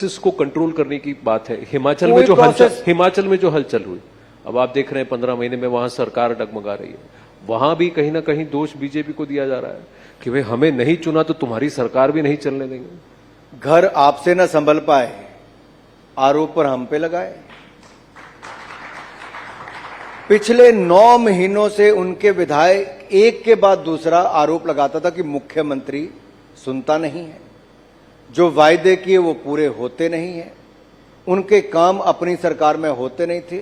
को कंट्रोल करने की बात है। हिमाचल में जो हलचल हुई, अब आप देख रहे हैं 15 महीने में वहां सरकार डगमगा रही है। वहां भी कहीं ना कहीं दोष बीजेपी को दिया जा रहा है कि भाई हमें नहीं चुना तो तुम्हारी सरकार भी नहीं चलने देंगे। घर आपसे न संभल पाए, आरोप पर हम पे लगाए। पिछले 9 महीनों से उनके विधायक एक के बाद दूसरा आरोप लगाता था कि मुख्यमंत्री सुनता नहीं है, जो वायदे किए वो पूरे होते नहीं हैं, उनके काम अपनी सरकार में होते नहीं थे,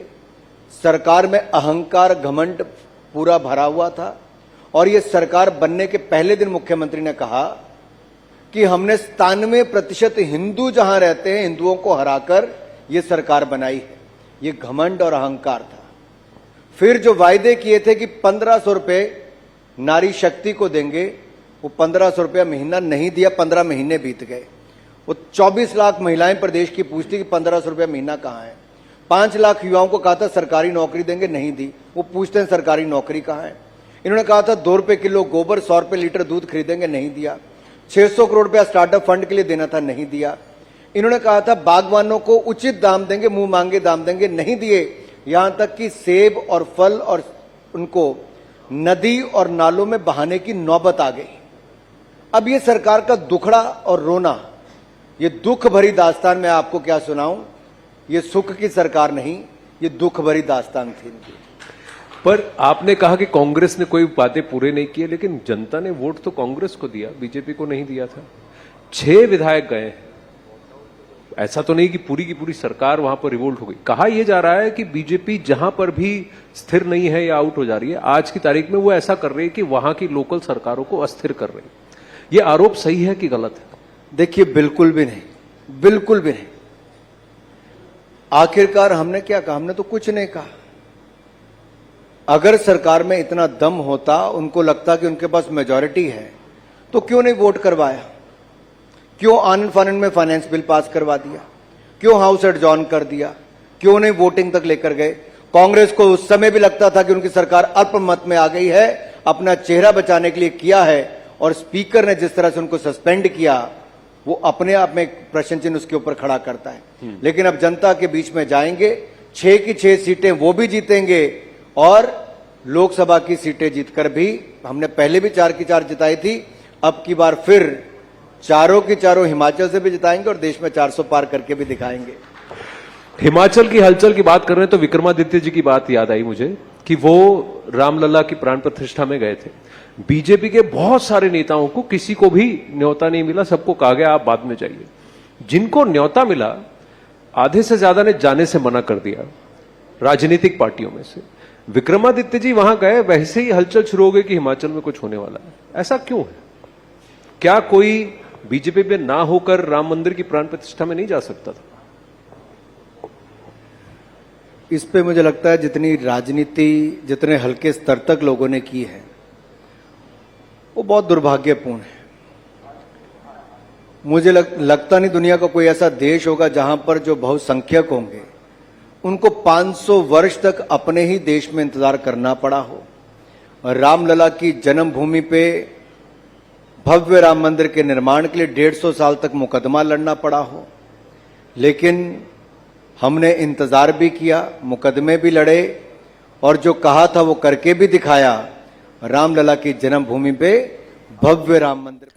सरकार में अहंकार घमंड पूरा भरा हुआ था। और ये सरकार बनने के पहले दिन मुख्यमंत्री ने कहा कि हमने 97% हिंदू जहां रहते हैं हिंदुओं को हराकर ये सरकार बनाई है। ये घमंड और अहंकार था। फिर जो वायदे किए थे कि 1500 रुपए नारी शक्ति को देंगे, वो 1500 रुपया महीना नहीं दिया। 15 महीने बीत गए। वो 24 लाख महिलाएं प्रदेश की पूछती कि 1500 रुपया महीना कहां है। 5 लाख युवाओं को कहा था सरकारी नौकरी देंगे, नहीं दी। वो पूछते हैं सरकारी नौकरी कहां है। इन्होंने कहा था 2 रुपए किलो गोबर, 100 रुपए लीटर दूध खरीदेंगे, नहीं दिया। 600 करोड़ रुपया स्टार्टअप फंड के लिए देना था, नहीं दिया। इन्होंने कहा था बागवानों को उचित दाम देंगे, मुंह मांगे दाम देंगे, नहीं दिए। यहां तक कि सेब और फल और उनको नदी और नालों में बहाने की नौबत आ गई। अब ये सरकार का दुखड़ा और रोना, ये दुख भरी दास्तान मैं आपको क्या सुनाऊं। ये सुख की सरकार नहीं, ये दुख भरी दास्तान थी इनकी। पर आपने कहा कि कांग्रेस ने कोई वादे पूरे नहीं किए, लेकिन जनता ने वोट तो कांग्रेस को दिया, बीजेपी को नहीं दिया था। 6 विधायक गए हैं। ऐसा तो नहीं कि पूरी की पूरी सरकार वहां पर रिवोल्ट हो गई। कहा यह जा रहा है कि बीजेपी जहां पर भी स्थिर नहीं है या आउट हो जा रही है, आज की तारीख में वो ऐसा कर रही है कि वहां की लोकल सरकारों को अस्थिर कर रही है। ये आरोप सही है कि गलत है? देखिए, बिल्कुल भी नहीं, बिल्कुल भी नहीं। आखिरकार हमने क्या कहा? हमने तो कुछ नहीं कहा। अगर सरकार में इतना दम होता, उनको लगता कि उनके पास मेजॉरिटी है, तो क्यों नहीं वोट करवाया? क्यों आनंद फानंद में फाइनेंस बिल पास करवा दिया? क्यों हाउस एडजॉर्न कर दिया? क्यों नहीं वोटिंग तक लेकर गए? कांग्रेस को उस समय भी लगता था कि उनकी सरकार अल्पमत में आ गई है, अपना चेहरा बचाने के लिए किया है। और स्पीकर ने जिस तरह से उनको सस्पेंड किया, वो अपने आप में एक प्रश्न चिन्ह उसके ऊपर खड़ा करता है। लेकिन अब जनता के बीच में जाएंगे, 6 की 6 सीटें वो भी जीतेंगे और लोकसभा की सीटें जीतकर भी, हमने पहले भी 4 की 4 जिताई थी, अब की बार फिर 4 की 4 हिमाचल से भी जिताएंगे और देश में 400 पार करके भी दिखाएंगे। हिमाचल की हलचल की बात कर रहे हैं तो विक्रमादित्य जी की बात याद आई मुझे कि वो रामलला की प्राण प्रतिष्ठा में गए थे। बीजेपी के बहुत सारे नेताओं को किसी को भी न्योता नहीं मिला, सबको कहा गया आप बाद में जाइए। जिनको न्योता मिला, आधे से ज्यादा ने जाने से मना कर दिया राजनीतिक पार्टियों में से। विक्रमादित्य जी वहां गए, वैसे ही हलचल शुरू हो गई कि हिमाचल में कुछ होने वाला है। ऐसा क्यों है? क्या कोई बीजेपी में ना होकर राम मंदिर की प्राण प्रतिष्ठा में नहीं जा सकता था? इस पे मुझे लगता है जितनी राजनीति जितने हल्के स्तर तक लोगों ने की है, वो बहुत दुर्भाग्यपूर्ण है। मुझे लगता नहीं दुनिया का कोई ऐसा देश होगा जहां पर जो बहुसंख्यक होंगे उनको 500 वर्ष तक अपने ही देश में इंतजार करना पड़ा हो। और रामलला की जन्मभूमि पे भव्य राम मंदिर के निर्माण के लिए 150 साल तक मुकदमा लड़ना पड़ा हो। लेकिन हमने इंतजार भी किया, मुकदमे भी लड़े और जो कहा था वो करके भी दिखाया। रामलला की जन्मभूमि पे भव्य राम मंदिर